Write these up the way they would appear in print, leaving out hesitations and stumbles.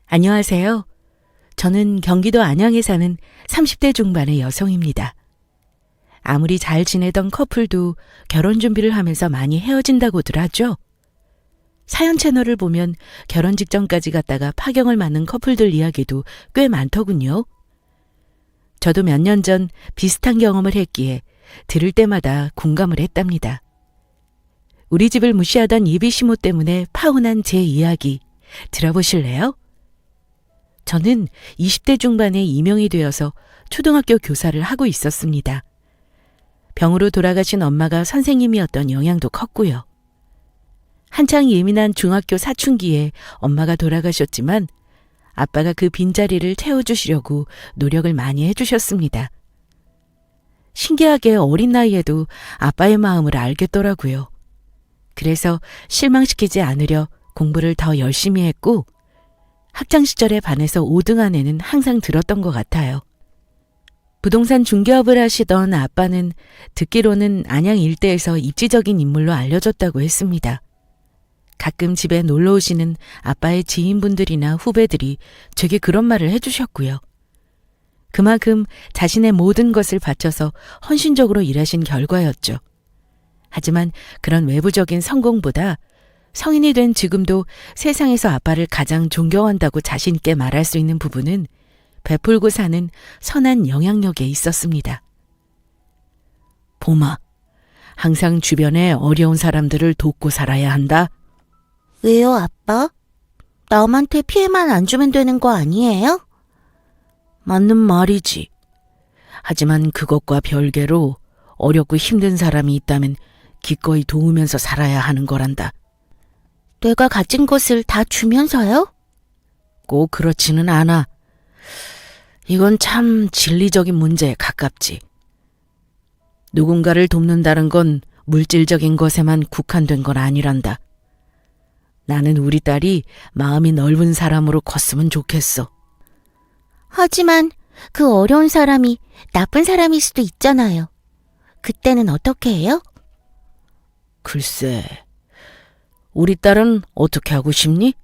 안녕하세요. 저는 경기도 안양에 사는 30대 중반의 여성입니다. 아무리 잘 지내던 커플도 결혼 준비를 하면서 많이 헤어진다고들 하죠. 사연 채널을 보면 결혼 직전까지 갔다가 파경을 맞는 커플들 이야기도 꽤 많더군요. 저도 몇 년 전 비슷한 경험을 했기에 들을 때마다 공감을 했답니다. 우리 집을 무시하던 예비시모 때문에 파혼한 제 이야기 들어보실래요? 저는 20대 중반에 임용이 되어서 초등학교 교사를 하고 있었습니다. 병으로 돌아가신 엄마가 선생님이었던 영향도 컸고요. 한창 예민한 중학교 사춘기에 엄마가 돌아가셨지만 아빠가 그 빈자리를 채워주시려고 노력을 많이 해주셨습니다. 신기하게 어린 나이에도 아빠의 마음을 알겠더라고요. 그래서 실망시키지 않으려 공부를 더 열심히 했고 학창시절에 반해서 5등 안에는 항상 들었던 것 같아요. 부동산 중개업을 하시던 아빠는 듣기로는 안양 일대에서 입지적인 인물로 알려졌다고 했습니다. 가끔 집에 놀러 오시는 아빠의 지인분들이나 후배들이 제게 그런 말을 해주셨고요. 그만큼 자신의 모든 것을 바쳐서 헌신적으로 일하신 결과였죠. 하지만 그런 외부적인 성공보다 성인이 된 지금도 세상에서 아빠를 가장 존경한다고 자신 있게 말할 수 있는 부분은 베풀고 사는 선한 영향력에 있었습니다. 봄아, 항상 주변에 어려운 사람들을 돕고 살아야 한다. 왜요, 아빠? 남한테 피해만 안 주면 되는 거 아니에요? 맞는 말이지. 하지만 그것과 별개로 어렵고 힘든 사람이 있다면 기꺼이 도우면서 살아야 하는 거란다. 내가 가진 것을 다 주면서요? 꼭 그렇지는 않아. 이건 참 진리적인 문제에 가깝지. 누군가를 돕는다는 건 물질적인 것에만 국한된 건 아니란다. 나는 우리 딸이 마음이 넓은 사람으로 컸으면 좋겠어. 하지만 그 어려운 사람이 나쁜 사람일 수도 있잖아요. 그때는 어떻게 해요? 글쎄, 우리 딸은 어떻게 하고 싶니?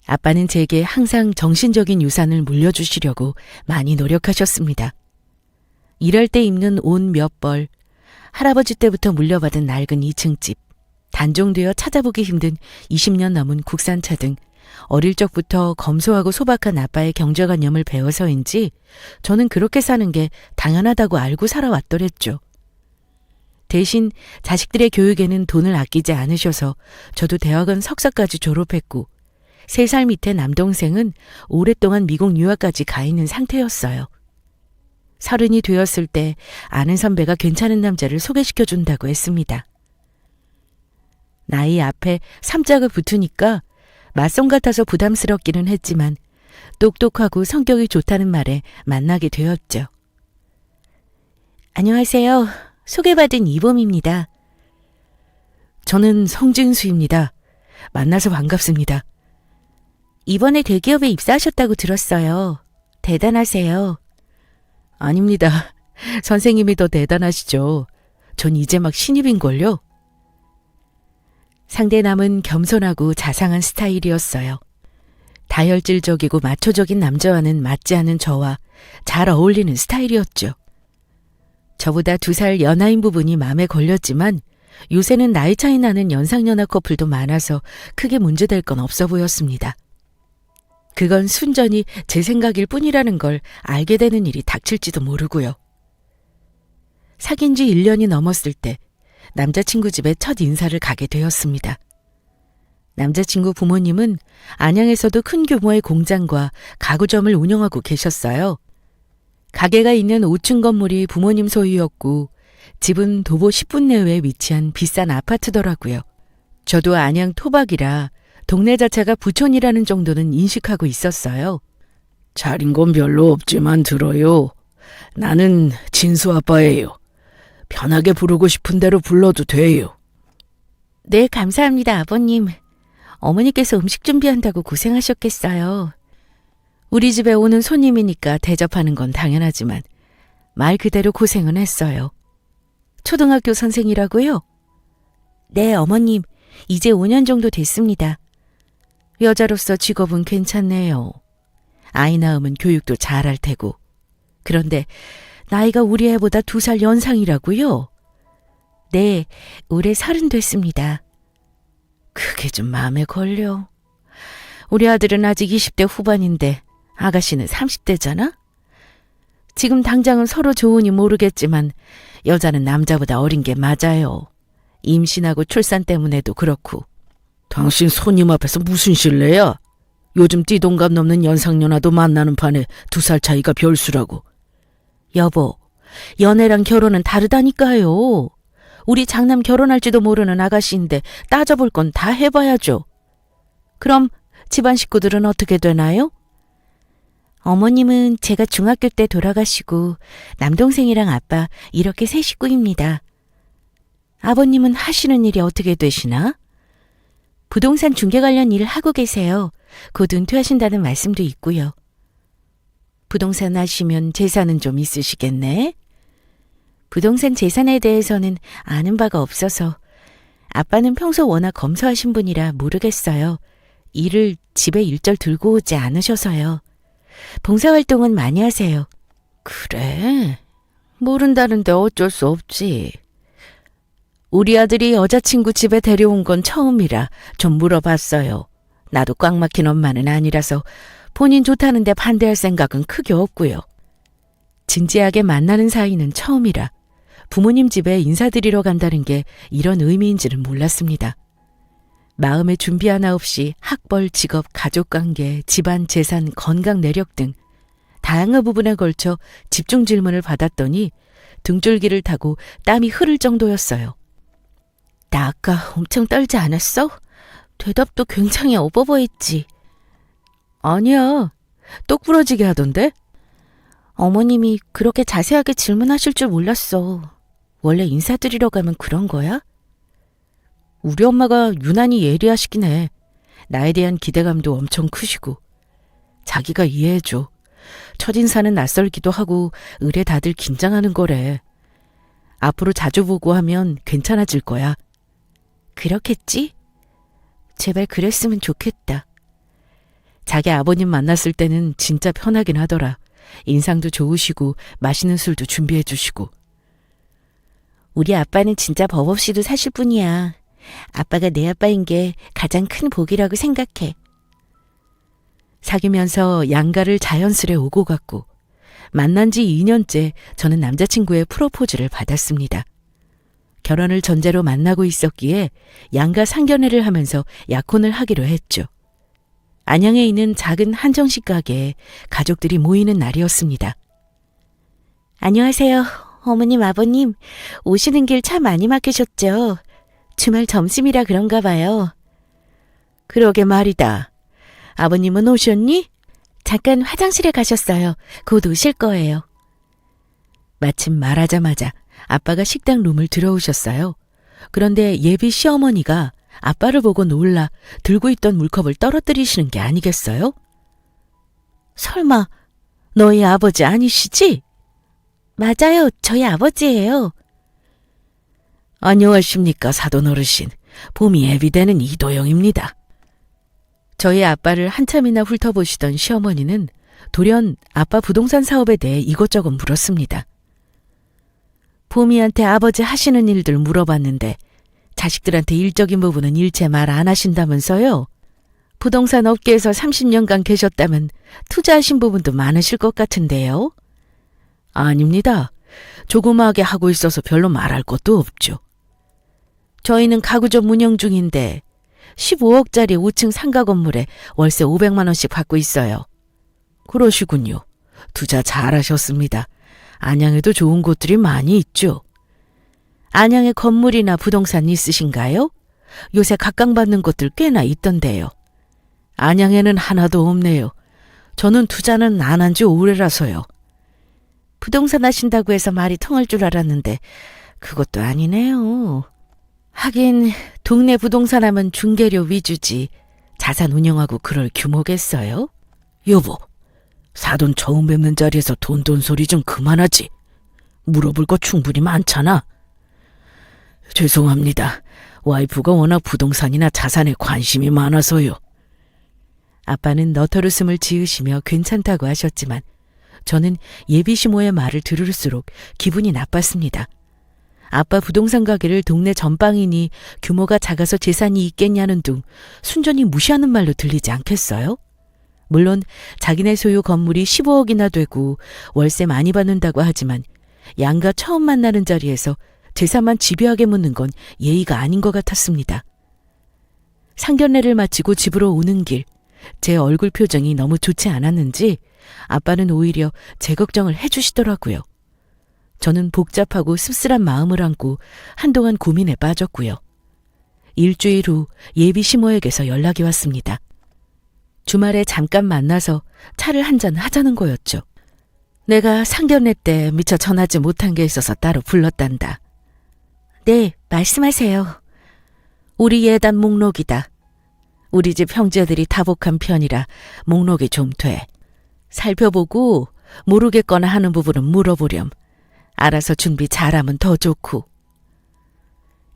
아빠는 제게 항상 정신적인 유산을 물려주시려고 많이 노력하셨습니다. 일할 때 입는 옷 몇 벌, 할아버지 때부터 물려받은 낡은 2층 집, 단종되어 찾아보기 힘든 20년 넘은 국산차 등 어릴 적부터 검소하고 소박한 아빠의 경제관념을 배워서인지 저는 그렇게 사는 게 당연하다고 알고 살아왔더랬죠. 대신 자식들의 교육에는 돈을 아끼지 않으셔서 저도 대학원 석사까지 졸업했고 3살 밑에 남동생은 오랫동안 미국 유학까지 가 있는 상태였어요. 30이 되었을 때 아는 선배가 괜찮은 남자를 소개시켜준다고 했습니다. 나이 앞에 3자가 붙으니까 맞선 같아서 부담스럽기는 했지만 똑똑하고 성격이 좋다는 말에 만나게 되었죠. 안녕하세요. 소개받은 이봄입니다. 저는 성진수입니다. 만나서 반갑습니다. 이번에 대기업에 입사하셨다고 들었어요. 대단하세요. 아닙니다. 선생님이 더 대단하시죠. 전 이제 막 신입인걸요. 상대남은 겸손하고 자상한 스타일이었어요. 다혈질적이고 마초적인 남자와는 맞지 않은 저와 잘 어울리는 스타일이었죠. 저보다 2살 연하인 부분이 마음에 걸렸지만 요새는 나이 차이 나는 연상연하 커플도 많아서 크게 문제될 건 없어 보였습니다. 그건 순전히 제 생각일 뿐이라는 걸 알게 되는 일이 닥칠지도 모르고요. 사귄 지 1년이 넘었을 때 남자친구 집에 첫 인사를 가게 되었습니다. 남자친구 부모님은 안양에서도 큰 규모의 공장과 가구점을 운영하고 계셨어요. 가게가 있는 5층 건물이 부모님 소유였고 집은 도보 10분 내외에 위치한 비싼 아파트더라고요. 저도 안양 토박이라 동네 자체가 부촌이라는 정도는 인식하고 있었어요. 잘인 건 별로 없지만 들어요. 나는 진수 아빠예요. 편하게 부르고 싶은 대로 불러도 돼요. 네, 감사합니다, 아버님. 어머니께서 음식 준비한다고 고생하셨겠어요. 우리 집에 오는 손님이니까 대접하는 건 당연하지만 말 그대로 고생은 했어요. 초등학교 선생이라고요? 네, 어머님. 이제 5년 정도 됐습니다. 여자로서 직업은 괜찮네요. 아이 낳으면 교육도 잘할 테고. 그런데 나이가 우리 애보다 2살 연상이라고요? 네, 올해 30 됐습니다. 그게 좀 마음에 걸려. 우리 아들은 아직 20대 후반인데 아가씨는 30대잖아? 지금 당장은 서로 좋으니 모르겠지만 여자는 남자보다 어린 게 맞아요. 임신하고 출산 때문에도 그렇고. 당신 손님 앞에서 무슨 실례야? 요즘 띠동갑 넘는 연상연하도 만나는 판에 2살 차이가 별수라고. 여보, 연애랑 결혼은 다르다니까요. 우리 장남 결혼할지도 모르는 아가씨인데 따져볼 건 다 해봐야죠. 그럼 집안 식구들은 어떻게 되나요? 어머님은 제가 중학교 때 돌아가시고 남동생이랑 아빠 이렇게 3 식구입니다. 아버님은 하시는 일이 어떻게 되시나? 부동산 중개 관련 일을 하고 계세요. 곧 은퇴하신다는 말씀도 있고요. 부동산 하시면 재산은 좀 있으시겠네? 부동산 재산에 대해서는 아는 바가 없어서 아빠는 평소 워낙 검소하신 분이라 모르겠어요. 일을 집에 일절 들고 오지 않으셔서요. 봉사활동은 많이 하세요. 그래? 모른다는데 어쩔 수 없지. 우리 아들이 여자친구 집에 데려온 건 처음이라 좀 물어봤어요. 나도 꽉 막힌 엄마는 아니라서 본인 좋다는데 반대할 생각은 크게 없고요. 진지하게 만나는 사이는 처음이라 부모님 집에 인사드리러 간다는 게 이런 의미인지는 몰랐습니다. 마음의 준비 하나 없이 학벌, 직업, 가족관계, 집안, 재산, 건강, 내력 등 다양한 부분에 걸쳐 집중 질문을 받았더니 등줄기를 타고 땀이 흐를 정도였어요. 나 아까 엄청 떨지 않았어? 대답도 굉장히 어버버했지. 아니야. 똑부러지게 하던데? 어머님이 그렇게 자세하게 질문하실 줄 몰랐어. 원래 인사드리러 가면 그런 거야? 우리 엄마가 유난히 예리하시긴 해. 나에 대한 기대감도 엄청 크시고. 자기가 이해해줘. 첫인사는 낯설기도 하고 의뢰 다들 긴장하는 거래. 앞으로 자주 보고 하면 괜찮아질 거야. 그렇겠지? 제발 그랬으면 좋겠다. 자기 아버님 만났을 때는 진짜 편하긴 하더라. 인상도 좋으시고 맛있는 술도 준비해 주시고. 우리 아빠는 진짜 법 없이도 사실 뿐이야. 아빠가 내 아빠인 게 가장 큰 복이라고 생각해. 사귀면서 양가를 자연스레 오고 갔고 만난 지 2년째 저는 남자친구의 프로포즈를 받았습니다. 결혼을 전제로 만나고 있었기에 양가 상견례를 하면서 약혼을 하기로 했죠. 안양에 있는 작은 한정식 가게에 가족들이 모이는 날이었습니다. 안녕하세요. 어머님, 아버님. 오시는 길 차 많이 막히셨죠? 주말 점심이라 그런가 봐요. 그러게 말이다. 아버님은 오셨니? 잠깐 화장실에 가셨어요. 곧 오실 거예요. 마침 말하자마자 아빠가 식당 룸을 들어오셨어요. 그런데 예비 시어머니가 아빠를 보고 놀라 들고 있던 물컵을 떨어뜨리시는 게 아니겠어요? 설마 너희 아버지 아니시지? 맞아요. 저희 아버지예요. 안녕하십니까, 사돈 어르신. 봄이 애비되는 이도영입니다. 저희 아빠를 한참이나 훑어보시던 시어머니는 돌연 아빠 부동산 사업에 대해 이것저것 물었습니다. 봄이한테 아버지 하시는 일들 물어봤는데 자식들한테 일적인 부분은 일체 말 안 하신다면서요? 부동산 업계에서 30년간 계셨다면 투자하신 부분도 많으실 것 같은데요? 아닙니다. 조그마하게 하고 있어서 별로 말할 것도 없죠. 저희는 가구점 운영 중인데 15억짜리 5층 상가 건물에 월세 500만 원씩 받고 있어요. 그러시군요. 투자 잘하셨습니다. 안양에도 좋은 곳들이 많이 있죠. 안양에 건물이나 부동산 있으신가요? 요새 각광받는 곳들 꽤나 있던데요. 안양에는 하나도 없네요. 저는 투자는 안 한 지 오래라서요. 부동산 하신다고 해서 말이 통할 줄 알았는데 그것도 아니네요. 하긴 동네 부동산 하면 중개료 위주지 자산 운영하고 그럴 규모겠어요? 여보, 사돈 처음 뵙는 자리에서 돈 소리 좀 그만하지. 물어볼 거 충분히 많잖아. 죄송합니다. 와이프가 워낙 부동산이나 자산에 관심이 많아서요. 아빠는 너털웃음을 지으시며 괜찮다고 하셨지만 저는 예비 시모의 말을 들을수록 기분이 나빴습니다. 아빠 부동산 가게를 동네 전방이니 규모가 작아서 재산이 있겠냐는 둥 순전히 무시하는 말로 들리지 않겠어요? 물론 자기네 소유 건물이 15억이나 되고 월세 많이 받는다고 하지만 양가 처음 만나는 자리에서 재산만 집요하게 묻는 건 예의가 아닌 것 같았습니다. 상견례를 마치고 집으로 오는 길, 제 얼굴 표정이 너무 좋지 않았는지 아빠는 오히려 제 걱정을 해주시더라고요. 저는 복잡하고 씁쓸한 마음을 안고 한동안 고민에 빠졌고요. 일주일 후 예비 시모에게서 연락이 왔습니다. 주말에 잠깐 만나서 차를 한잔 하자는 거였죠. 내가 상견례 때 미처 전하지 못한 게 있어서 따로 불렀단다. 네, 말씀하세요. 우리 예단 목록이다. 우리 집 형제들이 다복한 편이라 목록이 좀 돼. 살펴보고 모르겠거나 하는 부분은 물어보렴. 알아서 준비 잘하면 더 좋고.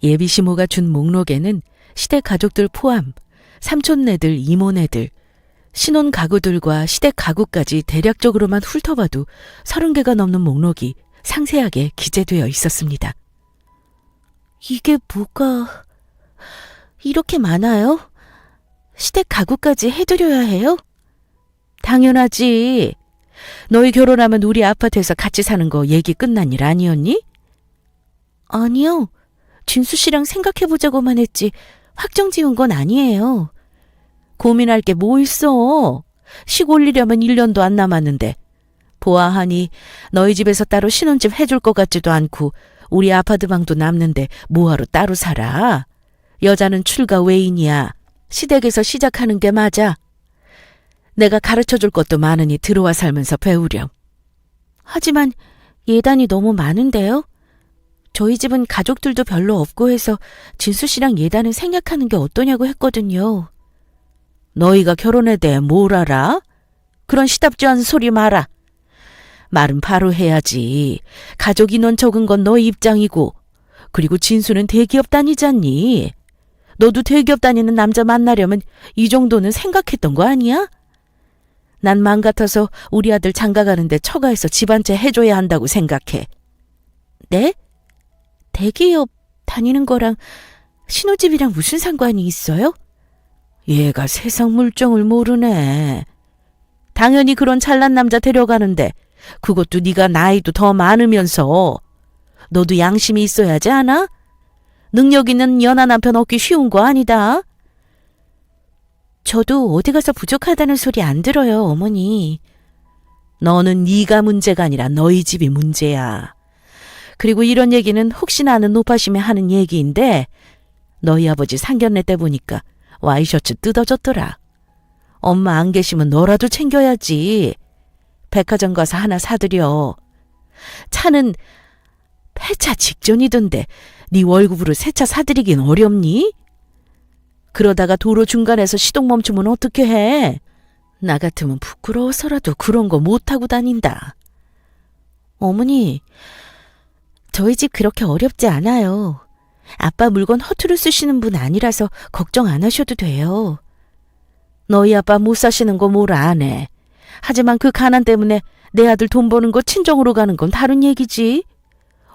예비 시모가 준 목록에는 시댁 가족들 포함 삼촌네들, 이모네들, 신혼 가구들과 시댁 가구까지 대략적으로만 훑어봐도 30개가 넘는 목록이 상세하게 기재되어 있었습니다. 이게 뭐가 이렇게 많아요? 시댁 가구까지 해드려야 해요? 당연하지. 너희 결혼하면 우리 아파트에서 같이 사는 거 얘기 끝난 일 아니었니? 아니요. 진수 씨랑 생각해보자고만 했지 확정 지은 건 아니에요. 고민할 게 뭐 있어. 식 올리려면 1년도 안 남았는데. 보아하니 너희 집에서 따로 신혼집 해줄 것 같지도 않고 우리 아파트 방도 남는데 뭐하러 따로 살아. 여자는 출가 외인이야. 시댁에서 시작하는 게 맞아. 내가 가르쳐줄 것도 많으니 들어와 살면서 배우렴. 하지만 예단이 너무 많은데요? 저희 집은 가족들도 별로 없고 해서 진수 씨랑 예단을 생략하는 게 어떠냐고 했거든요. 너희가 결혼에 대해 뭘 알아? 그런 시답지 않은 소리 마라. 말은 바로 해야지. 가족 인원 적은 건 너희 입장이고. 그리고 진수는 대기업 다니잖니. 너도 대기업 다니는 남자 만나려면 이 정도는 생각했던 거 아니야? 난 맘 같아서 우리 아들 장가 가는데 처가에서 집안채 해줘야 한다고 생각해. 네? 대기업 다니는 거랑 신혼집이랑 무슨 상관이 있어요? 얘가 세상 물정을 모르네. 당연히 그런 잘난 남자 데려가는데 그것도 네가 나이도 더 많으면서 너도 양심이 있어야지 않아? 능력 있는 연하 남편 얻기 쉬운 거 아니다. 저도 어디 가서 부족하다는 소리 안 들어요, 어머니. 너는 네가 문제가 아니라 너희 집이 문제야. 그리고 이런 얘기는 혹시나 아는 노파심에 하는 얘기인데 너희 아버지 상견례 때 보니까 와이셔츠 뜯어졌더라. 엄마 안 계시면 너라도 챙겨야지. 백화점 가서 하나 사드려. 차는 폐차 직전이던데 네 월급으로 새 차 사드리긴 어렵니? 그러다가 도로 중간에서 시동 멈추면 어떻게 해? 나 같으면 부끄러워서라도 그런 거 못하고 다닌다. 어머니, 저희 집 그렇게 어렵지 않아요. 아빠 물건 허투루 쓰시는 분 아니라서 걱정 안 하셔도 돼요. 너희 아빠 못 사시는 거 뭘 안 해. 하지만 그 가난 때문에 내 아들 돈 버는 거 친정으로 가는 건 다른 얘기지.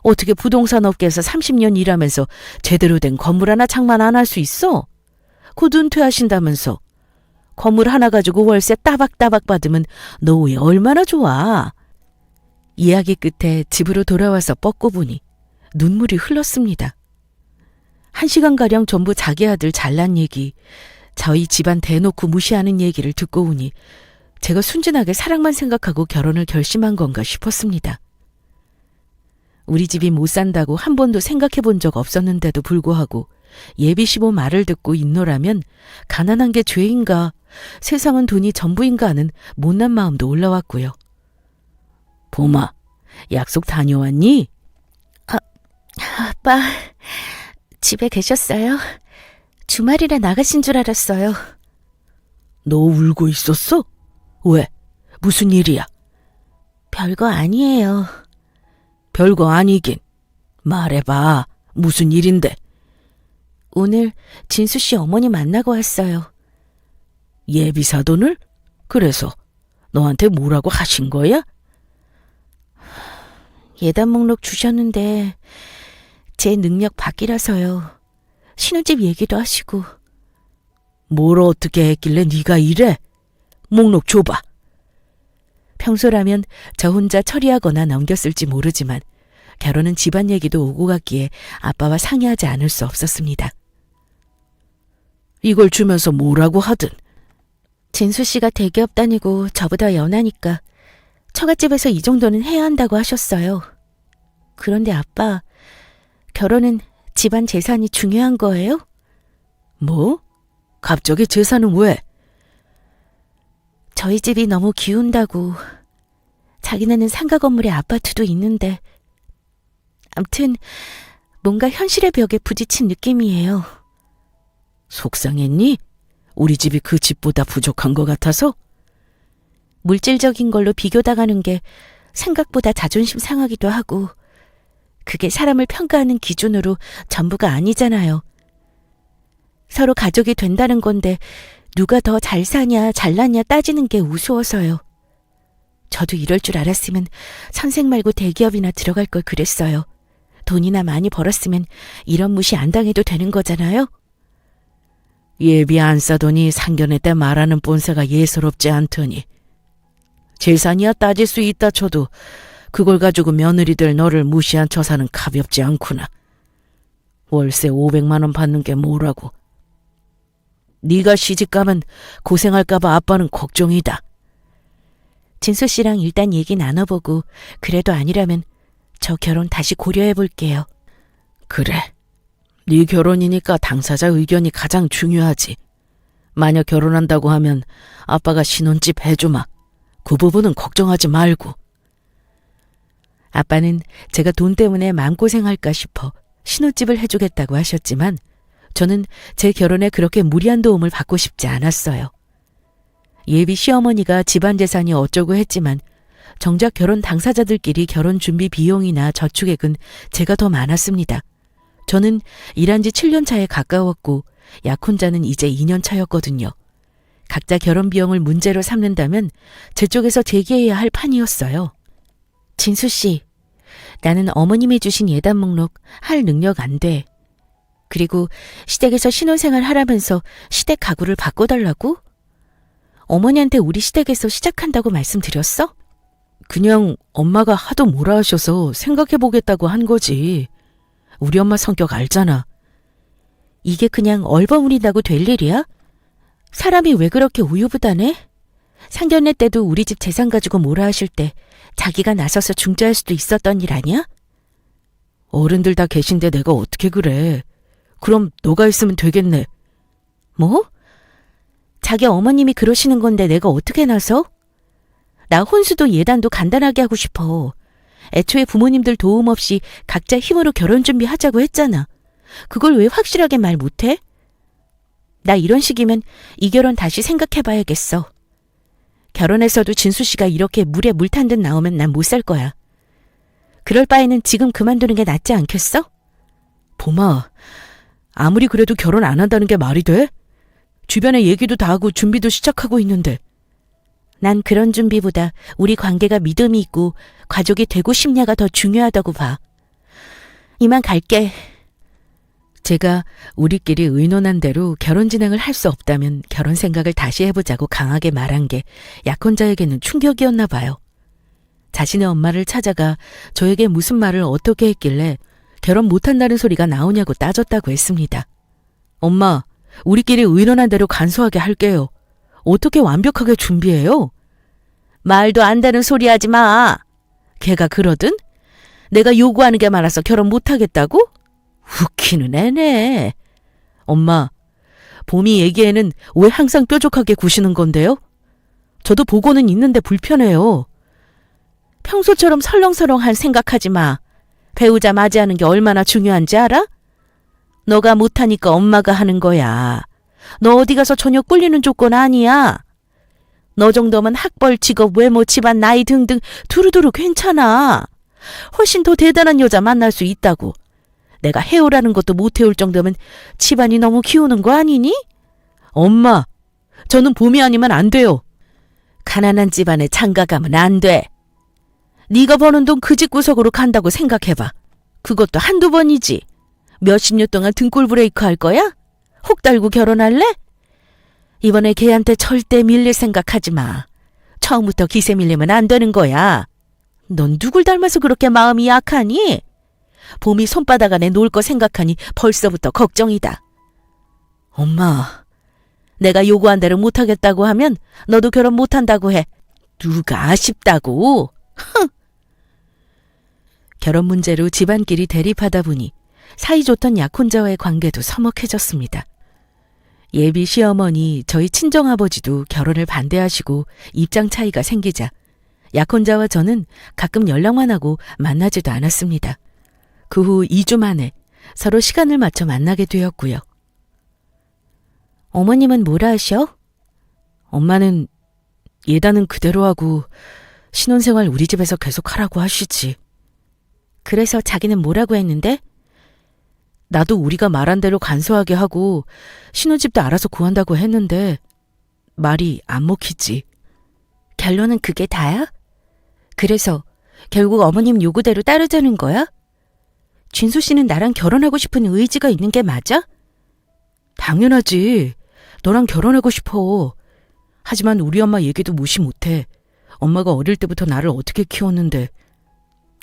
어떻게 부동산 업계에서 30년 일하면서 제대로 된 건물 하나 장만 안 할 수 있어? 곧 은퇴하신다면서. 건물 하나 가지고 월세 따박따박 받으면 노후에 얼마나 좋아. 이야기 끝에 집으로 돌아와서 뻗고 보니 눈물이 흘렀습니다. 1시간가량 전부 자기 아들 잘난 얘기, 저희 집안 대놓고 무시하는 얘기를 듣고 오니 제가 순진하게 사랑만 생각하고 결혼을 결심한 건가 싶었습니다. 우리 집이 못 산다고 한 번도 생각해 본 적 없었는데도 불구하고 예비 시모 말을 듣고 있노라면 가난한 게 죄인가, 세상은 돈이 전부인가 하는 못난 마음도 올라왔고요. 봄아, 약속 다녀왔니? 아빠, 집에 계셨어요? 주말이라 나가신 줄 알았어요. 너 울고 있었어? 왜? 무슨 일이야? 별거 아니에요. 별거 아니긴. 말해봐. 무슨 일인데? 오늘 진수 씨 어머니 만나고 왔어요. 예비 사돈을? 그래서 너한테 뭐라고 하신 거야? 예단 목록 주셨는데 제 능력 밖이라서요. 신혼집 얘기도 하시고. 뭘 어떻게 했길래 네가 이래? 목록 줘봐. 평소라면 저 혼자 처리하거나 넘겼을지 모르지만 결혼은 집안 얘기도 오고 갔기에 아빠와 상의하지 않을 수 없었습니다. 이걸 주면서 뭐라고 하든. 진수 씨가 대기업 다니고 저보다 연하니까 처갓집에서 이 정도는 해야 한다고 하셨어요. 그런데 아빠, 결혼은 집안 재산이 중요한 거예요? 뭐? 갑자기 재산은 왜? 저희 집이 너무 기운다고. 자기네는 상가 건물에 아파트도 있는데. 암튼 뭔가 현실의 벽에 부딪힌 느낌이에요. 속상했니? 우리 집이 그 집보다 부족한 것 같아서? 물질적인 걸로 비교당하는 게 생각보다 자존심 상하기도 하고, 그게 사람을 평가하는 기준으로 전부가 아니잖아요. 서로 가족이 된다는 건데 누가 더 잘 사냐 잘났냐 따지는 게 우스워서요. 저도 이럴 줄 알았으면 선생 말고 대기업이나 들어갈 걸 그랬어요. 돈이나 많이 벌었으면 이런 무시 안 당해도 되는 거잖아요. 예비 안 싸더니 상견례 때 말하는 본세가 예사롭지 않더니. 재산이야 따질 수 있다 쳐도 그걸 가지고 며느리들 너를 무시한 처사는 가볍지 않구나. 월세 500만 원 받는 게 뭐라고. 네가 시집가면 고생할까봐 아빠는 걱정이다. 진수 씨랑 일단 얘기 나눠보고 그래도 아니라면 저 결혼 다시 고려해볼게요. 그래. 네 결혼이니까 당사자 의견이 가장 중요하지. 만약 결혼한다고 하면 아빠가 신혼집 해주마. 그 부분은 걱정하지 말고. 아빠는 제가 돈 때문에 마음고생할까 싶어 신혼집을 해주겠다고 하셨지만 저는 제 결혼에 그렇게 무리한 도움을 받고 싶지 않았어요. 예비 시어머니가 집안 재산이 어쩌고 했지만 정작 결혼 당사자들끼리 결혼 준비 비용이나 저축액은 제가 더 많았습니다. 저는 일한 지 7년 차에 가까웠고 약혼자는 이제 2년 차였거든요. 각자 결혼 비용을 문제로 삼는다면 제 쪽에서 제기해야 할 판이었어요. 진수 씨, 나는 어머님이 주신 예단 목록 할 능력 안 돼. 그리고 시댁에서 신혼생활 하라면서 시댁 가구를 바꿔달라고? 어머니한테 우리 시댁에서 시작한다고 말씀드렸어? 그냥 엄마가 하도 뭐라 하셔서 생각해보겠다고 한 거지. 우리 엄마 성격 알잖아. 이게 그냥 얼버무린다고 될 일이야? 사람이 왜 그렇게 우유부단해? 상견례 때도 우리 집 재산 가지고 뭐라 하실 때 자기가 나서서 중재할 수도 있었던 일 아니야? 어른들 다 계신데 내가 어떻게 그래. 그럼 너가 있으면 되겠네. 뭐? 자기 어머님이 그러시는 건데 내가 어떻게 나서? 나 혼수도 예단도 간단하게 하고 싶어. 애초에 부모님들 도움 없이 각자 힘으로 결혼 준비하자고 했잖아. 그걸 왜 확실하게 말 못해? 나 이런 식이면 이 결혼 다시 생각해봐야겠어. 결혼해서도 진수 씨가 이렇게 물에 물 탄 듯 나오면 난 못 살 거야. 그럴 바에는 지금 그만두는 게 낫지 않겠어? 봄아, 아무리 그래도 결혼 안 한다는 게 말이 돼? 주변에 얘기도 다 하고 준비도 시작하고 있는데. 난 그런 준비보다 우리 관계가 믿음이 있고 가족이 되고 싶냐가 더 중요하다고 봐. 이만 갈게. 제가 우리끼리 의논한 대로 결혼 진행을 할 수 없다면 결혼 생각을 다시 해보자고 강하게 말한 게 약혼자에게는 충격이었나 봐요. 자신의 엄마를 찾아가 저에게 무슨 말을 어떻게 했길래 결혼 못한다는 소리가 나오냐고 따졌다고 했습니다. 엄마, 우리끼리 의논한 대로 간소하게 할게요. 어떻게 완벽하게 준비해요? 말도 안 되는 소리 하지 마. 걔가 그러든? 내가 요구하는 게 많아서 결혼 못하겠다고? 웃기는 애네. 엄마, 봄이 얘기에는 왜 항상 뾰족하게 구시는 건데요? 저도 보고는 있는데 불편해요. 평소처럼 설렁설렁한 생각하지 마. 배우자 맞이하는 게 얼마나 중요한지 알아? 너가 못하니까 엄마가 하는 거야. 너 어디 가서 전혀 꿀리는 조건 아니야. 너 정도면 학벌, 직업, 외모, 집안, 나이 등등 두루두루 괜찮아. 훨씬 더 대단한 여자 만날 수 있다고. 내가 해오라는 것도 못 해올 정도면 집안이 너무 키우는 거 아니니? 엄마, 저는 봄이 아니면 안 돼요. 가난한 집안에 장가가면 안 돼. 네가 버는 돈 그 집 구석으로 간다고 생각해봐. 그것도 한두 번이지. 몇십 년 동안 등골 브레이크 할 거야? 혹 달고 결혼할래? 이번에 걔한테 절대 밀릴 생각하지 마. 처음부터 기세 밀리면 안 되는 거야. 넌 누굴 닮아서 그렇게 마음이 약하니? 봄이 손바닥 안에 놓을 거 생각하니 벌써부터 걱정이다. 엄마, 내가 요구한 대로 못하겠다고 하면 너도 결혼 못한다고 해. 누가 아쉽다고? 결혼 문제로 집안끼리 대립하다 보니 사이좋던 약혼자와의 관계도 서먹해졌습니다. 예비 시어머니, 저희 친정아버지도 결혼을 반대하시고 입장 차이가 생기자 약혼자와 저는 가끔 연락만 하고 만나지도 않았습니다. 그 후 2주 만에 서로 시간을 맞춰 만나게 되었고요. 어머님은 뭐라 하셔? 엄마는 예단은 그대로 하고 신혼생활 우리 집에서 계속 하라고 하시지. 그래서 자기는 뭐라고 했는데? 나도 우리가 말한 대로 간소하게 하고 신혼집도 알아서 구한다고 했는데 말이 안 먹히지. 결론은 그게 다야? 그래서 결국 어머님 요구대로 따르자는 거야? 진수 씨는 나랑 결혼하고 싶은 의지가 있는 게 맞아? 당연하지. 너랑 결혼하고 싶어. 하지만 우리 엄마 얘기도 무시 못해. 엄마가 어릴 때부터 나를 어떻게 키웠는데.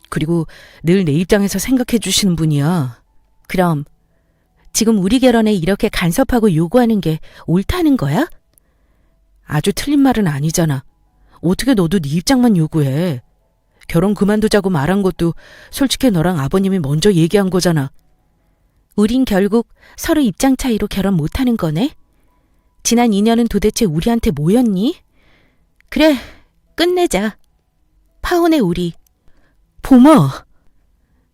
그리고 늘 내 입장에서 생각해 주시는 분이야. 그럼 지금 우리 결혼에 이렇게 간섭하고 요구하는 게 옳다는 거야? 아주 틀린 말은 아니잖아. 어떻게 너도 네 입장만 요구해. 결혼 그만두자고 말한 것도 솔직히 너랑 아버님이 먼저 얘기한 거잖아. 우린 결국 서로 입장 차이로 결혼 못하는 거네? 지난 2년은 도대체 우리한테 뭐였니? 그래, 끝내자. 파혼의 우리. 봄아!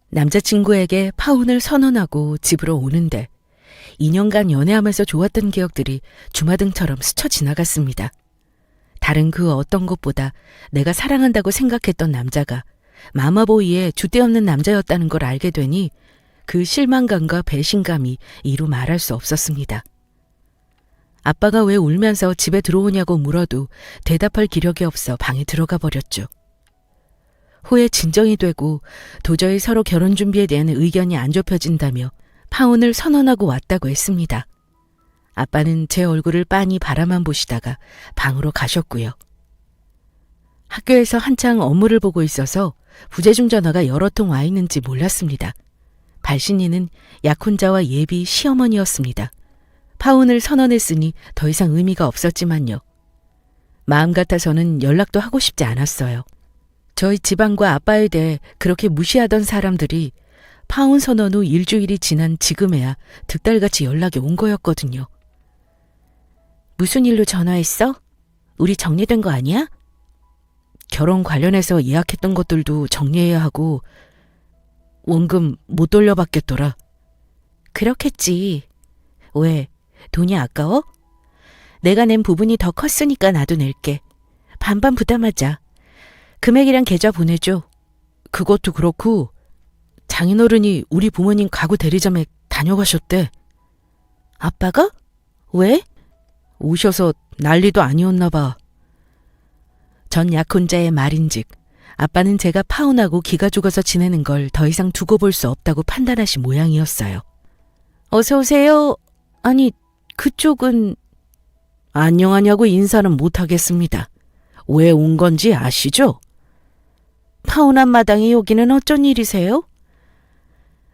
남자친구에게 파혼을 선언하고 집으로 오는데 2년간 연애하면서 좋았던 기억들이 주마등처럼 스쳐 지나갔습니다. 다른 그 어떤 것보다 내가 사랑한다고 생각했던 남자가 마마보이의 줏대없는 남자였다는 걸 알게 되니 그 실망감과 배신감이 이루 말할 수 없었습니다. 아빠가 왜 울면서 집에 들어오냐고 물어도 대답할 기력이 없어 방에 들어가 버렸죠. 후에 진정이 되고 도저히 서로 결혼 준비에 대한 의견이 안 좁혀진다며 파혼을 선언하고 왔다고 했습니다. 아빠는 제 얼굴을 빤히 바라만 보시다가 방으로 가셨고요. 학교에서 한창 업무를 보고 있어서 부재중 전화가 여러 통 와 있는지 몰랐습니다. 발신인은 약혼자와 예비 시어머니였습니다. 파혼을 선언했으니 더 이상 의미가 없었지만요. 마음 같아서는 연락도 하고 싶지 않았어요. 저희 집안과 아빠에 대해 그렇게 무시하던 사람들이 파혼 선언 후 일주일이 지난 지금에야 득달같이 연락이 온 거였거든요. 무슨 일로 전화했어? 우리 정리된 거 아니야? 결혼 관련해서 예약했던 것들도 정리해야 하고 원금 못 돌려받겠더라. 그렇겠지. 왜? 돈이 아까워? 내가 낸 부분이 더 컸으니까 나도 낼게. 반반 부담하자. 금액이랑 계좌 보내줘. 그것도 그렇고 장인어른이 우리 부모님 가구 대리점에 다녀가셨대. 아빠가? 왜? 오셔서 난리도 아니었나 봐. 전 약혼자의 말인즉 아빠는 제가 파혼하고 기가 죽어서 지내는 걸 더 이상 두고 볼 수 없다고 판단하신 모양이었어요. 어서 오세요. 아니, 그쪽은... 안녕하냐고 인사는 못하겠습니다. 왜 온 건지 아시죠? 파혼한 마당에 여기는 어쩐 일이세요?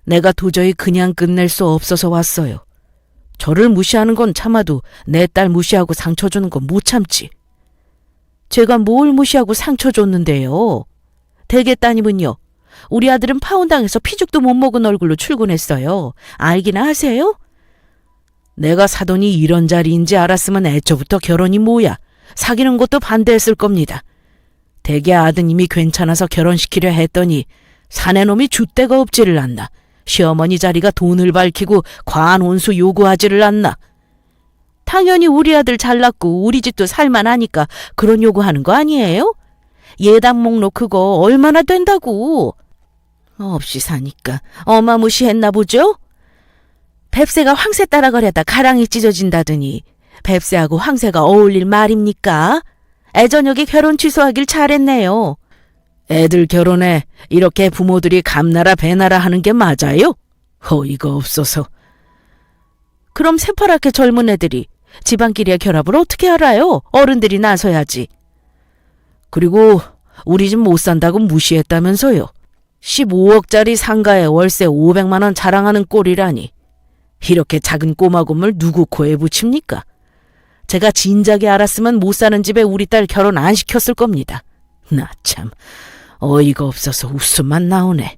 내가 도저히 그냥 끝낼 수 없어서 왔어요. 저를 무시하는 건 참아도 내 딸 무시하고 상처 주는 건 못 참지. 제가 뭘 무시하고 상처 줬는데요. 대개 따님은요. 우리 아들은 파혼당해서 피죽도 못 먹은 얼굴로 출근했어요. 알기나 하세요? 내가 사돈이 이런 자리인지 알았으면 애초부터 결혼이 뭐야. 사귀는 것도 반대했을 겁니다. 대개 아드님이 괜찮아서 결혼시키려 했더니 사내놈이 줏대가 없지를 않나. 시어머니 자리가 돈을 밝히고 과한 혼수 요구하지를 않나. 당연히 우리 아들 잘났고 우리 집도 살만하니까 그런 요구하는 거 아니에요? 예단 목록 그거 얼마나 된다고. 없이 사니까 어마무시했나 보죠? 뱁새가 황새 따라가려다 가랑이 찢어진다더니 뱁새하고 황새가 어울릴 말입니까? 애저녁에 결혼 취소하길 잘했네요. 애들 결혼에 이렇게 부모들이 감나라 배나라 하는 게 맞아요? 어이가 없어서. 그럼 새파랗게 젊은 애들이 집안끼리의 결합을 어떻게 알아요? 어른들이 나서야지. 그리고 우리 집 못 산다고 무시했다면서요. 15억짜리 상가에 월세 500만 원 자랑하는 꼴이라니. 이렇게 작은 꼬마 건물 누구 코에 붙입니까? 제가 진작에 알았으면 못 사는 집에 우리 딸 결혼 안 시켰을 겁니다. 나 참 어이가 없어서 웃음만 나오네.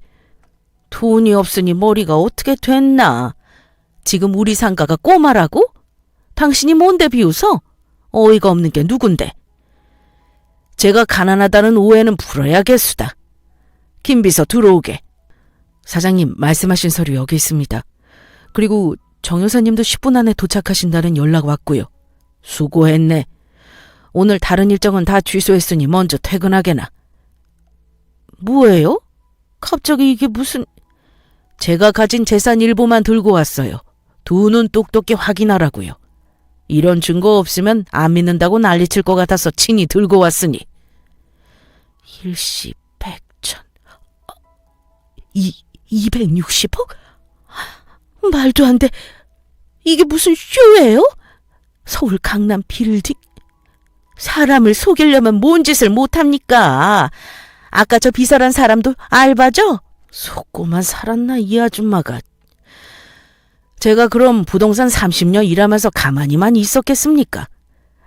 돈이 없으니 머리가 어떻게 됐나? 지금 우리 상가가 꼬마라고? 당신이 뭔데 비웃어? 어이가 없는 게 누군데? 제가 가난하다는 오해는 풀어야겠수다. 김비서 들어오게. 사장님, 말씀하신 서류 여기 있습니다. 그리고 정 여사님도 10분 안에 도착하신다는 연락 왔고요. 수고했네. 오늘 다른 일정은 다 취소했으니 먼저 퇴근하게나. 뭐예요? 갑자기 이게 무슨... 제가 가진 재산 일부만 들고 왔어요. 두 눈 똑똑히 확인하라고요. 이런 증거 없으면 안 믿는다고 난리칠 것 같아서 친히 들고 왔으니. 일시, 백천... 260억? 말도 안 돼. 이게 무슨 쇼예요? 서울 강남 빌딩? 사람을 속이려면 뭔 짓을 못합니까? 아까 저 비서란 사람도 알바죠? 속고만 살았나 이 아줌마가. 제가 그럼 부동산 30년 일하면서 가만히만 있었겠습니까?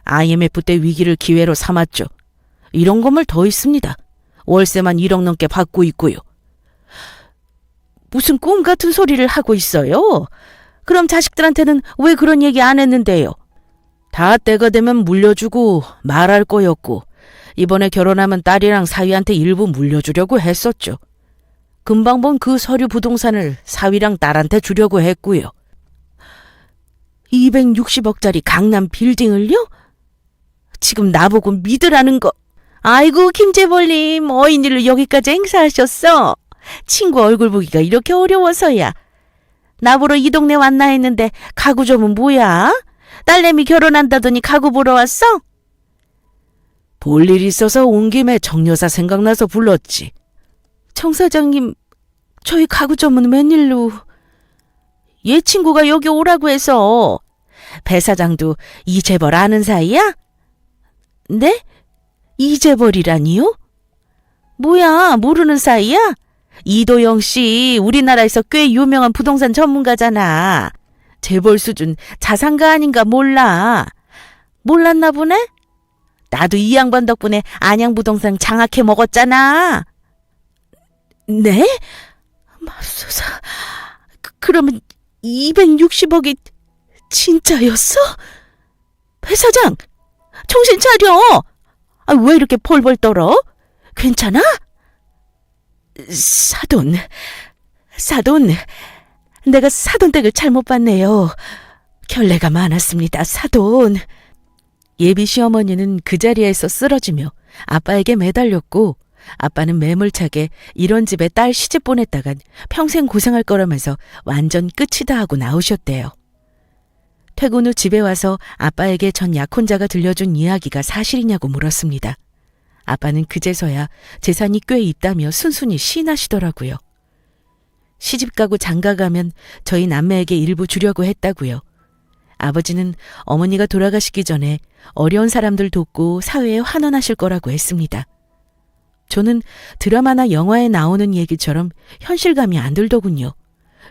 IMF 때 위기를 기회로 삼았죠. 이런 건물 더 있습니다. 월세만 1억 넘게 받고 있고요. 무슨 꿈 같은 소리를 하고 있어요? 그럼 자식들한테는 왜 그런 얘기 안 했는데요? 다 때가 되면 물려주고 말할 거였고 이번에 결혼하면 딸이랑 사위한테 일부 물려주려고 했었죠. 금방 본 그 서류 부동산을 사위랑 딸한테 주려고 했고요. 260억짜리 강남 빌딩을요? 지금 나보고 믿으라는 거. 아이고 김재벌님, 어인일로 여기까지 행사하셨어. 친구 얼굴 보기가 이렇게 어려워서야. 나보러 이 동네 왔나 했는데 가구 점은 뭐야? 딸내미 결혼한다더니 가구 보러 왔어? 볼 일 있어서 온 김에 정 여사 생각나서 불렀지. 정 사장님, 저희 가구 점은 웬일로? 얘 친구가 여기 오라고 해서. 배 사장도 이재벌 아는 사이야? 네? 이재벌이라니요? 뭐야, 모르는 사이야? 이도영 씨, 우리나라에서 꽤 유명한 부동산 전문가잖아. 재벌 수준 자산가 아닌가 몰라. 몰랐나 보네? 나도 이 양반 덕분에 안양부동산 장악해 먹었잖아. 네? 맙소사, 그러면 260억이 진짜였어? 배 사장, 정신 차려. 왜 이렇게 벌벌 떨어? 괜찮아? 사돈, 내가 사돈댁을 잘못 봤네요. 결례가 많았습니다, 사돈. 예비 시어머니는 그 자리에서 쓰러지며 아빠에게 매달렸고, 아빠는 매몰차게 이런 집에 딸 시집 보냈다간 평생 고생할 거라면서 완전 끝이다 하고 나오셨대요. 퇴근 후 집에 와서 아빠에게 전 약혼자가 들려준 이야기가 사실이냐고 물었습니다. 아빠는 그제서야 재산이 꽤 있다며 순순히 시인하시더라고요. 시집가고 장가가면 저희 남매에게 일부 주려고 했다고요. 아버지는 어머니가 돌아가시기 전에 어려운 사람들 돕고 사회에 환원하실 거라고 했습니다. 저는 드라마나 영화에 나오는 얘기처럼 현실감이 안 들더군요.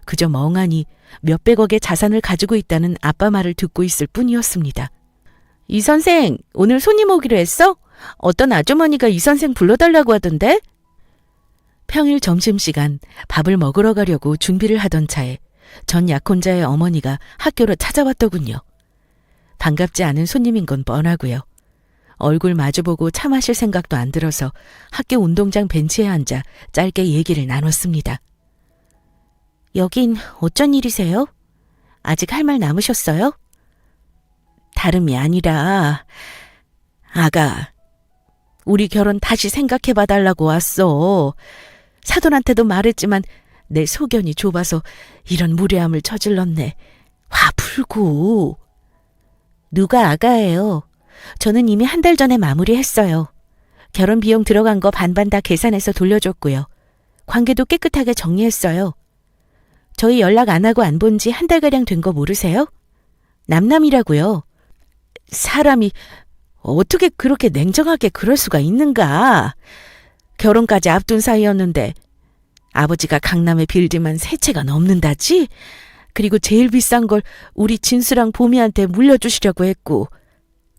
그저 멍하니 몇백억의 자산을 가지고 있다는 아빠 말을 듣고 있을 뿐이었습니다. 이 선생, 오늘 손님 오기로 했어? 어떤 아주머니가 이 선생 불러달라고 하던데? 평일 점심시간 밥을 먹으러 가려고 준비를 하던 차에 전 약혼자의 어머니가 학교로 찾아왔더군요. 반갑지 않은 손님인 건 뻔하고요. 얼굴 마주보고 차 마실 생각도 안 들어서 학교 운동장 벤치에 앉아 짧게 얘기를 나눴습니다. 여긴 어쩐 일이세요? 아직 할 말 남으셨어요? 다름이 아니라, 아가, 우리 결혼 다시 생각해봐달라고 왔어. 사돈한테도 말했지만 내 소견이 좁아서 이런 무례함을 저질렀네. 화 풀고. 누가 아가예요. 저는 이미 한 달 전에 마무리했어요. 결혼 비용 들어간 거 반반 다 계산해서 돌려줬고요. 관계도 깨끗하게 정리했어요. 저희 연락 안 하고 안 본 지 한 달가량 된 거 모르세요? 남남이라고요. 사람이 어떻게 그렇게 냉정하게 그럴 수가 있는가? 결혼까지 앞둔 사이였는데 아버지가 강남에 빌딩만 3채가 넘는다지? 그리고 제일 비싼 걸 우리 진수랑 보미한테 물려주시려고 했고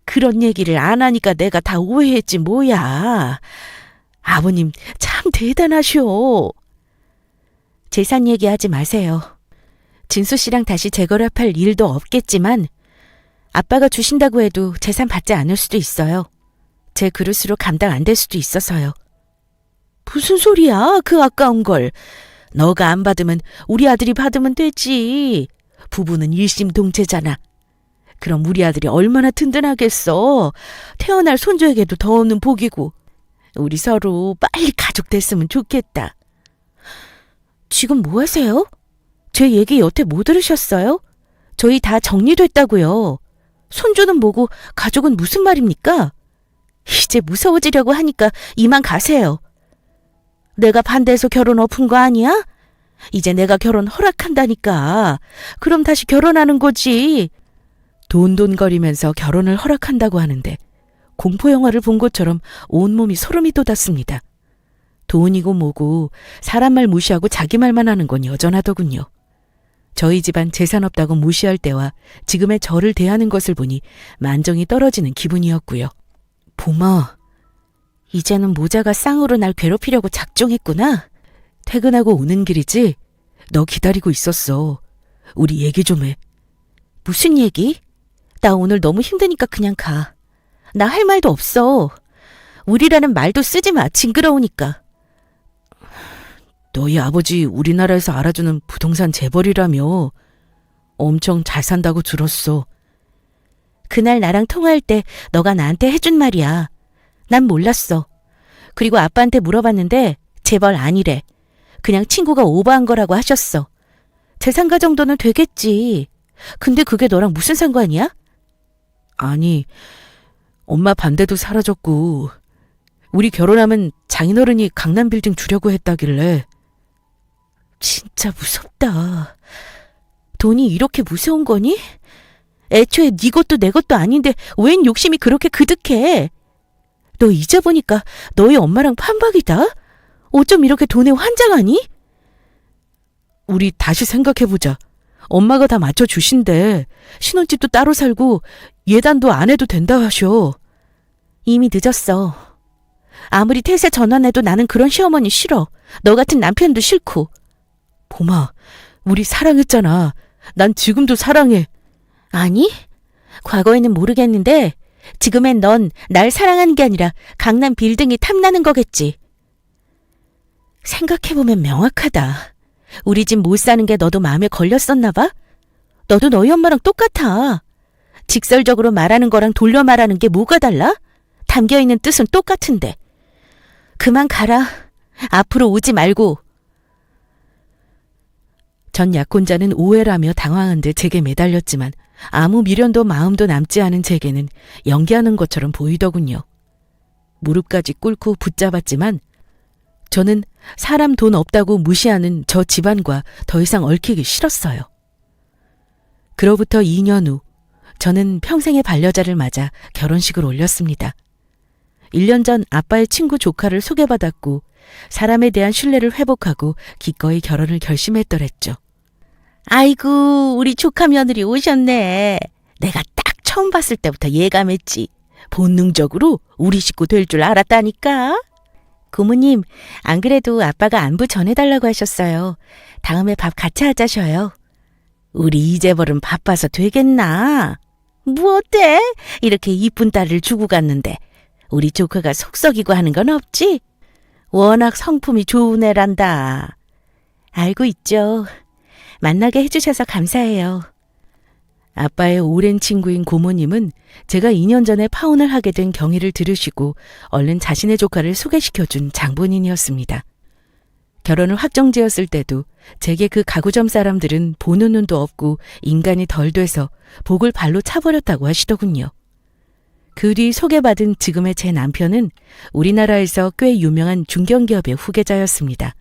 그런 얘기를 안 하니까 내가 다 오해했지 뭐야. 아버님 참 대단하셔. 재산 얘기하지 마세요. 진수 씨랑 다시 재결합할 일도 없겠지만 아빠가 주신다고 해도 재산 받지 않을 수도 있어요. 제 그릇으로 감당 안 될 수도 있어서요. 무슨 소리야? 그 아까운 걸. 너가 안 받으면 우리 아들이 받으면 되지. 부부는 일심동체잖아. 그럼 우리 아들이 얼마나 든든하겠어. 태어날 손주에게도 더 없는 복이고. 우리 서로 빨리 가족 됐으면 좋겠다. 지금 뭐 하세요? 제 얘기 여태 못 들으셨어요? 저희 다 정리됐다고요. 손주는 뭐고 가족은 무슨 말입니까? 이제 무서워지려고 하니까 이만 가세요. 내가 반대해서 결혼 엎은 거 아니야? 이제 내가 결혼 허락한다니까. 그럼 다시 결혼하는 거지. 돈돈거리면서 결혼을 허락한다고 하는데 공포영화를 본 것처럼 온몸이 소름이 돋았습니다. 돈이고 뭐고 사람 말 무시하고 자기 말만 하는 건 여전하더군요. 저희 집안 재산 없다고 무시할 때와 지금의 저를 대하는 것을 보니 만정이 떨어지는 기분이었고요. 봄아, 이제는 모자가 쌍으로 날 괴롭히려고 작정했구나. 퇴근하고 오는 길이지? 너 기다리고 있었어. 우리 얘기 좀 해. 무슨 얘기? 나 오늘 너무 힘드니까 그냥 가. 나 할 말도 없어. 우리라는 말도 쓰지 마. 징그러우니까. 너희 아버지 우리나라에서 알아주는 부동산 재벌이라며. 엄청 잘 산다고 들었어. 그날 나랑 통화할 때 너가 나한테 해준 말이야. 난 몰랐어. 그리고 아빠한테 물어봤는데 재벌 아니래. 그냥 친구가 오버한 거라고 하셨어. 재산가 정도는 되겠지. 근데 그게 너랑 무슨 상관이야? 아니, 엄마 반대도 사라졌고 우리 결혼하면 장인어른이 강남 빌딩 주려고 했다길래. 진짜 무섭다. 돈이 이렇게 무서운 거니? 애초에 네 것도 내 것도 아닌데 웬 욕심이 그렇게 그득해. 너 이제 보니까 너희 엄마랑 판박이다. 어쩜 이렇게 돈에 환장하니? 우리 다시 생각해보자. 엄마가 다 맞춰주신대. 신혼집도 따로 살고 예단도 안 해도 된다 하셔. 이미 늦었어. 아무리 태세 전환해도 나는 그런 시어머니 싫어. 너 같은 남편도 싫고. 봄아, 우리 사랑했잖아. 난 지금도 사랑해. 아니, 과거에는 모르겠는데 지금엔 넌 날 사랑하는 게 아니라 강남 빌딩이 탐나는 거겠지. 생각해보면 명확하다. 우리 집 못 사는 게 너도 마음에 걸렸었나 봐? 너도 너희 엄마랑 똑같아. 직설적으로 말하는 거랑 돌려 말하는 게 뭐가 달라? 담겨있는 뜻은 똑같은데. 그만 가라. 앞으로 오지 말고. 전 약혼자는 오해라며 당황한 듯 제게 매달렸지만 아무 미련도 마음도 남지 않은 제게는 연기하는 것처럼 보이더군요. 무릎까지 꿇고 붙잡았지만 저는 사람 돈 없다고 무시하는 저 집안과 더 이상 얽히기 싫었어요. 그로부터 2년 후 저는 평생의 반려자를 맞아 결혼식을 올렸습니다. 1년 전 아빠의 친구 조카를 소개받았고 사람에 대한 신뢰를 회복하고 기꺼이 결혼을 결심했더랬죠. 아이고, 우리 조카 며느리 오셨네. 내가 딱 처음 봤을 때부터 예감했지. 본능적으로 우리 식구 될 줄 알았다니까. 고모님, 안 그래도 아빠가 안부 전해달라고 하셨어요. 다음에 밥 같이 하자셔요. 우리 이재벌은 바빠서 되겠나? 뭐 어때? 이렇게 이쁜 딸을 주고 갔는데 우리 조카가 속썩이고 하는 건 없지? 워낙 성품이 좋은 애란다. 알고 있죠. 만나게 해주셔서 감사해요. 아빠의 오랜 친구인 고모님은 제가 2년 전에 파혼을 하게 된 경위를 들으시고 얼른 자신의 조카를 소개시켜준 장본인이었습니다. 결혼을 확정지었을 때도 제게 그 가구점 사람들은 보는 눈도 없고 인간이 덜 돼서 복을 발로 차버렸다고 하시더군요. 그 뒤 소개받은 지금의 제 남편은 우리나라에서 꽤 유명한 중견기업의 후계자였습니다.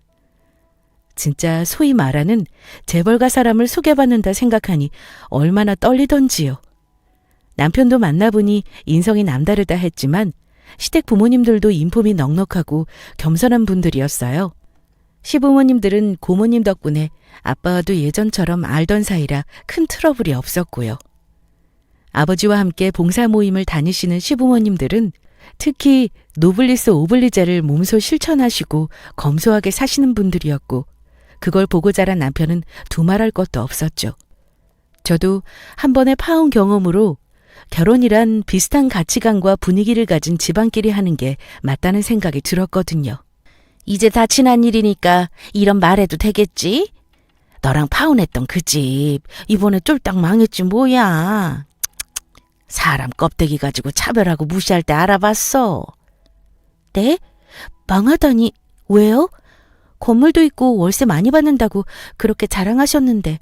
진짜 소위 말하는 재벌가 사람을 소개받는다 생각하니 얼마나 떨리던지요. 남편도 만나보니 인성이 남다르다 했지만 시댁 부모님들도 인품이 넉넉하고 겸손한 분들이었어요. 시부모님들은 고모님 덕분에 아빠와도 예전처럼 알던 사이라 큰 트러블이 없었고요. 아버지와 함께 봉사 모임을 다니시는 시부모님들은 특히 노블리스 오블리제를 몸소 실천하시고 검소하게 사시는 분들이었고 그걸 보고 자란 남편은 두말할 것도 없었죠. 저도 한 번의 파혼 경험으로 결혼이란 비슷한 가치관과 분위기를 가진 집안끼리 하는 게 맞다는 생각이 들었거든요. 이제 다 지난 일이니까 이런 말해도 되겠지? 너랑 파혼했던 그 집 이번에 쫄딱 망했지 뭐야. 사람 껍데기 가지고 차별하고 무시할 때 알아봤어. 네? 망하다니 왜요? 건물도 있고 월세 많이 받는다고 그렇게 자랑하셨는데.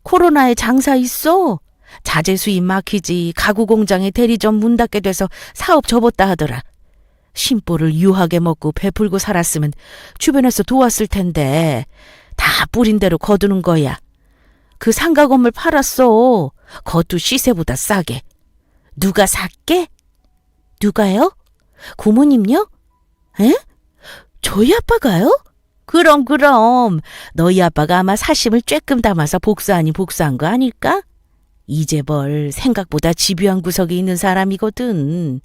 코로나에 장사 있어? 자재 수입 막히지 가구 공장에 대리점 문 닫게 돼서 사업 접었다 하더라. 심보를 유하게 먹고 베풀고 살았으면 주변에서 도왔을 텐데 다 뿌린 대로 거두는 거야. 그 상가 건물 팔았어. 그것도 시세보다 싸게. 누가 샀게? 누가요? 고모님요? 에? 저희 아빠가요? 그럼 너희 아빠가 아마 사심을 쬐끔 담아서 복수 아닌 복수한 거 아닐까? 이재벌 생각보다 집요한 구석이 있는 사람이거든.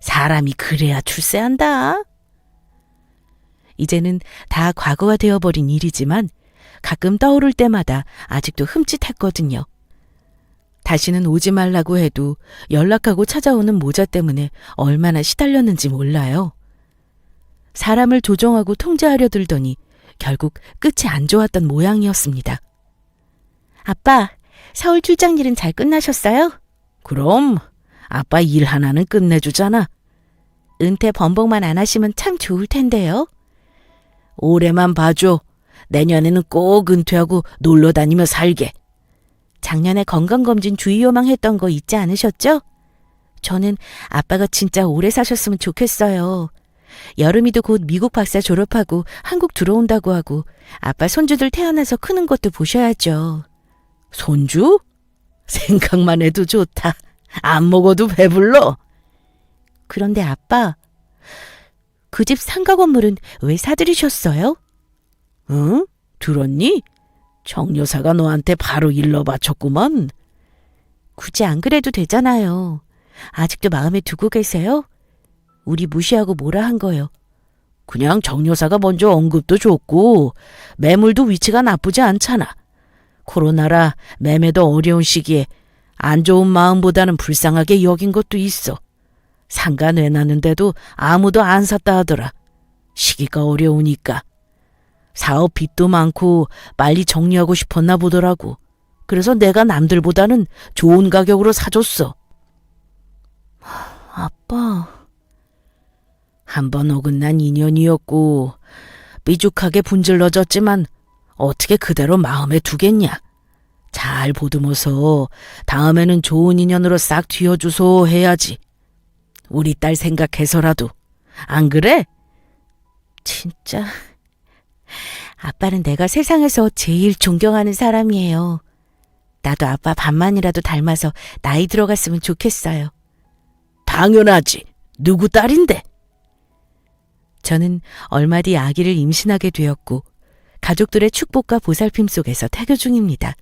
사람이 그래야 출세한다. 이제는 다 과거가 되어버린 일이지만 가끔 떠오를 때마다 아직도 흠칫했거든요. 다시는 오지 말라고 해도 연락하고 찾아오는 모자 때문에 얼마나 시달렸는지 몰라요. 사람을 조종하고 통제하려 들더니 결국 끝이 안 좋았던 모양이었습니다. 아빠, 서울 출장 일은 잘 끝나셨어요? 그럼 아빠 일 하나는 끝내주잖아. 은퇴 번복만 안 하시면 참 좋을 텐데요. 올해만 봐줘. 내년에는 꼭 은퇴하고 놀러 다니며 살게. 작년에 건강검진 주의 요망했던 거 잊지 않으셨죠? 저는 아빠가 진짜 오래 사셨으면 좋겠어요. 여름이도 곧 미국 박사 졸업하고 한국 들어온다고 하고 아빠 손주들 태어나서 크는 것도 보셔야죠. 손주? 생각만 해도 좋다. 안 먹어도 배불러. 그런데 아빠, 그 집 상가 건물은 왜 사들이셨어요? 응? 들었니? 정 여사가 너한테 바로 일러 바쳤구먼. 굳이 안 그래도 되잖아요. 아직도 마음에 두고 계세요? 우리 무시하고 뭐라 한 거요? 그냥 정 여사가 먼저 언급도 줬고 매물도 위치가 나쁘지 않잖아. 코로나라 매매도 어려운 시기에 안 좋은 마음보다는 불쌍하게 여긴 것도 있어. 상가 내놨는데도 아무도 안 샀다 하더라. 시기가 어려우니까. 사업 빚도 많고 빨리 정리하고 싶었나 보더라고. 그래서 내가 남들보다는 좋은 가격으로 사줬어. 아빠... 한번 어긋난 인연이었고 삐죽하게 분질러졌지만 어떻게 그대로 마음에 두겠냐. 잘 보듬어서 다음에는 좋은 인연으로 싹 튀어주소 해야지. 우리 딸 생각해서라도. 안 그래? 진짜... 아빠는 내가 세상에서 제일 존경하는 사람이에요. 나도 아빠 반만이라도 닮아서 나이 들어갔으면 좋겠어요. 당연하지. 누구 딸인데? 저는 얼마 뒤 아기를 임신하게 되었고 가족들의 축복과 보살핌 속에서 태교 중입니다.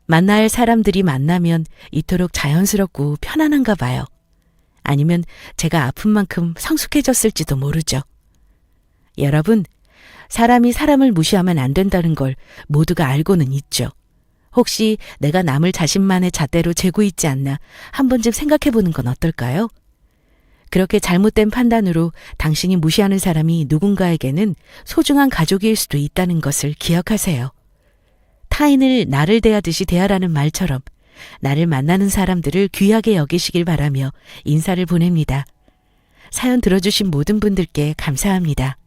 만나야 할 사람들이 만나면 이토록 자연스럽고 편안한가 봐요. 아니면 제가 아픈 만큼 성숙해졌을지도 모르죠. 여러분, 사람이 사람을 무시하면 안 된다는 걸 모두가 알고는 있죠. 혹시 내가 남을 자신만의 잣대로 재고 있지 않나 한 번쯤 생각해 보는 건 어떨까요? 그렇게 잘못된 판단으로 당신이 무시하는 사람이 누군가에게는 소중한 가족일 수도 있다는 것을 기억하세요. 타인을 나를 대하듯이 대하라는 말처럼 나를 만나는 사람들을 귀하게 여기시길 바라며 인사를 보냅니다. 사연 들어주신 모든 분들께 감사합니다.